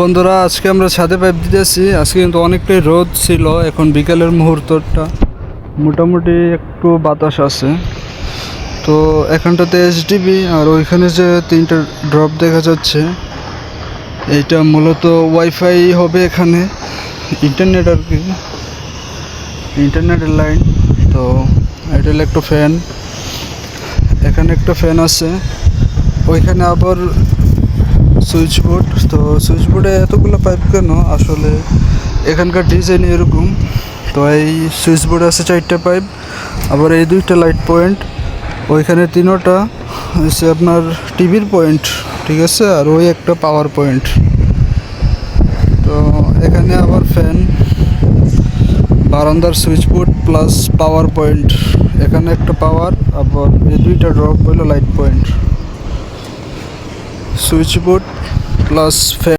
বন্ধুরা, আজকে আমরা ছাদে পাইপ দিতেছি। আজকে কিন্তু অনেকটাই রোদ ছিল। এখন বিকেলের মুহূর্তটা মোটামুটি একটু বাতাস আছে। তো এখানটাতে এইচডিবি আর ওইখানে যে তিনটা ড্রপ দেখা যাচ্ছে, এইটা মূলত ওয়াইফাই হবে এখানে, ইন্টারনেট আর কি, ইন্টারনেটের লাইন। তো এটা হলো একটা ফ্যান, এখানে একটা ফ্যান আছে, ওইখানে আবার সুইচ বোর্ড। তো সুইচ বোর্ডে এতগুলো পাইপ কেন? আসলে এখানকার ডিজাইন এরকম। তো এই সুইচ বোর্ডে আছে 4টা পাইপ, আবার এই 2টা লাইট পয়েন্ট, ওইখানে 3টা হচ্ছে আপনার টিভির পয়েন্ট, ঠিক আছে, আর ওই একটা পাওয়ার পয়েন্ট। তো এখানে আবার ফ্যান, বারান্দার switch board plus power point, এখানে একটা পাওয়ার, আবার এই 2টা ড্রপ হলো light point, switch board plus fan.